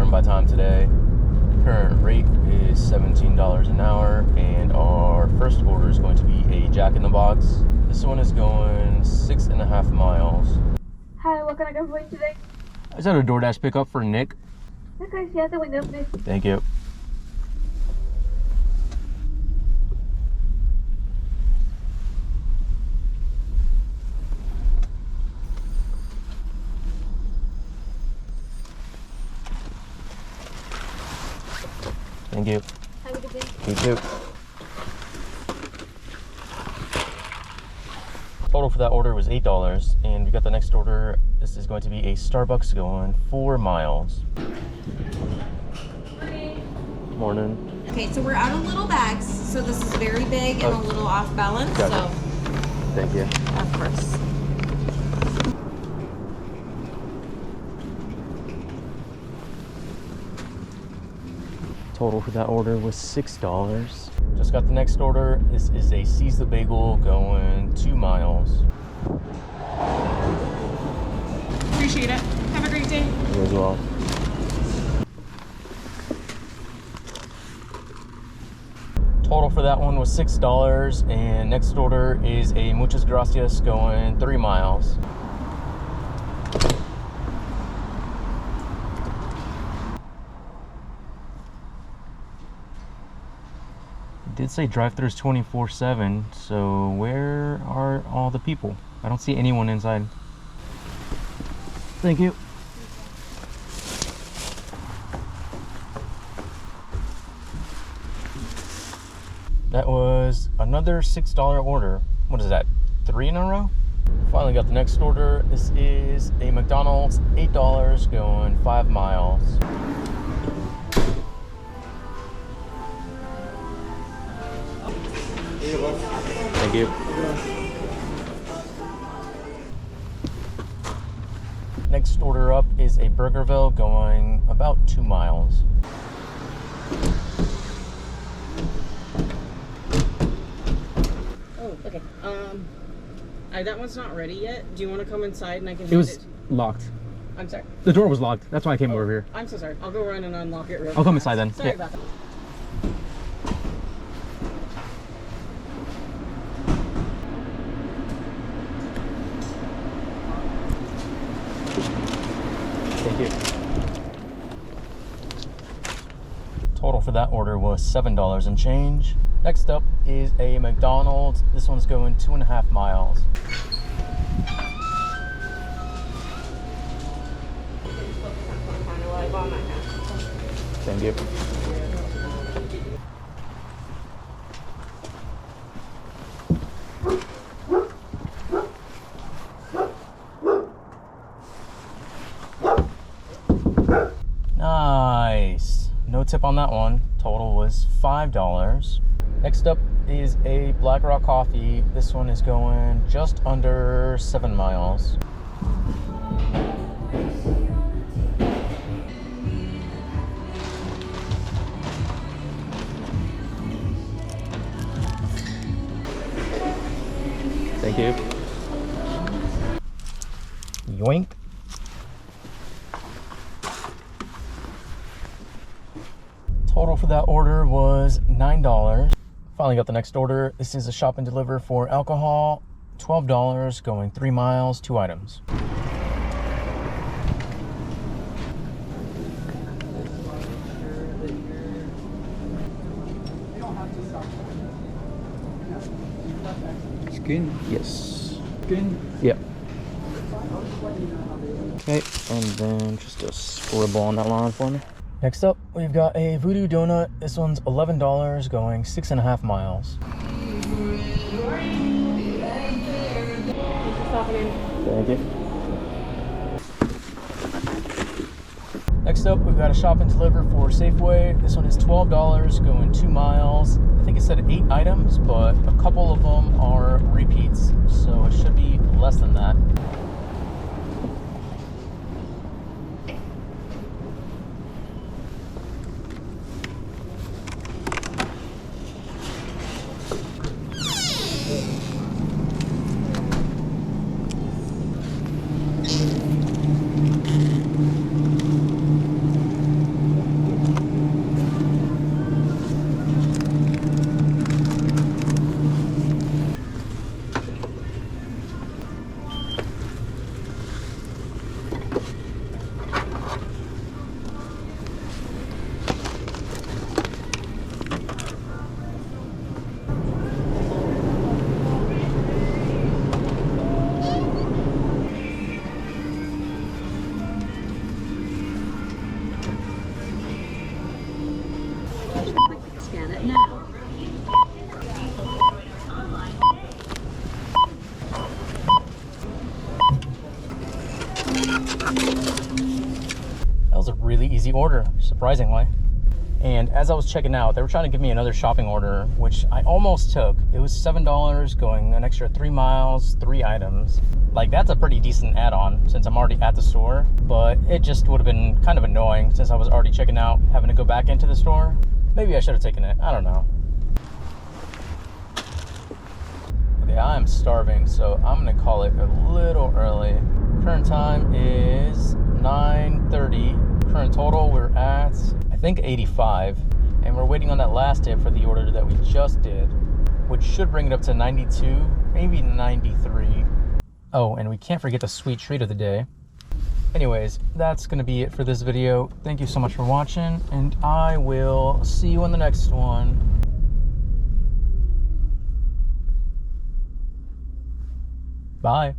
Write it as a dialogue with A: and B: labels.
A: earn by time today. Current rate is $17 an hour, and our first order is going to be a Jack in the Box. This one is going 6.5 miles.
B: Hi, what can I get for you today?
A: I just had a DoorDash pickup for Nick.
B: Okay, yeah, the window, please.
A: Thank you. Thank you.
B: Have a good day.
A: You too. Total for that order was $8, and we got the next order. This is going to be a Starbucks going 4 miles. Morning.
C: Okay, so we're out of little bags, so this is very big and a little off balance.
A: Gotcha.
C: So,
A: Thank you.
C: of course.
A: Total for that order was $6. Just got the next order. This is a Seize the Bagel going 2 miles.
C: Appreciate it. Have a great day.
A: You as well. Total for that one was $6, and next order is a Muchas Gracias going 3 miles. It did say drive-thrus 24/7, so where are all the people? I don't see anyone inside. Thank you. That was another $6 order. What is that, 3 in a row? Finally got the next order. This is a McDonald's, $8 going 5 miles. Thank you. Next order up is a Burgerville going about 2 miles.
D: Oh, okay. That one's not ready yet. Do you want to come inside and I can?
E: It was locked.
D: I'm sorry.
E: The door was locked. That's why I came over here.
D: I'm so sorry. I'll go run and unlock it real quick.
E: I'll come inside then.
D: Sorry
E: Yeah.
D: about that.
A: Thank you. Total for that order was $7 and change. Next up is a McDonald's. This one's going 2.5 miles. Thank you. Nice. No tip on that one. Total was $5. Next up is a Black Rock Coffee. This one is going just under 7 miles. Thank you. Yoink. Total for that order was $9. Finally got the next order. This is a shop and deliver for alcohol. $12 going 3 miles, 2 items.
E: Skin?
A: Yes.
E: Skin?
A: Yep. Okay, and then just a scribble on that line for me. Next up, we've got a Voodoo Donut. This one's $11 going 6.5 miles. Thank you. Next up, we've got a shop and deliver for Safeway. This one is $12 going 2 miles. I think it said 8 items, but a couple of them are repeats, so it should be less than that. That was a really easy order, surprisingly. And as I was checking out, they were trying to give me another shopping order, which I almost took. It was $7 going an extra 3 miles, 3 items. Like, that's a pretty decent add-on since I'm already at the store, but it just would have been kind of annoying since I was already checking out, having to go back into the store. Maybe I should have taken it, I don't know. Okay, I'm starving, so I'm gonna call it a little early. Current time is 9:30. Current total, we're at, I think, 85. And we're waiting on that last tip for the order that we just did, which should bring it up to 92, maybe 93. Oh, and we can't forget the sweet treat of the day. Anyways, that's gonna be it for this video. Thank you so much for watching, and I will see you on the next one. Bye.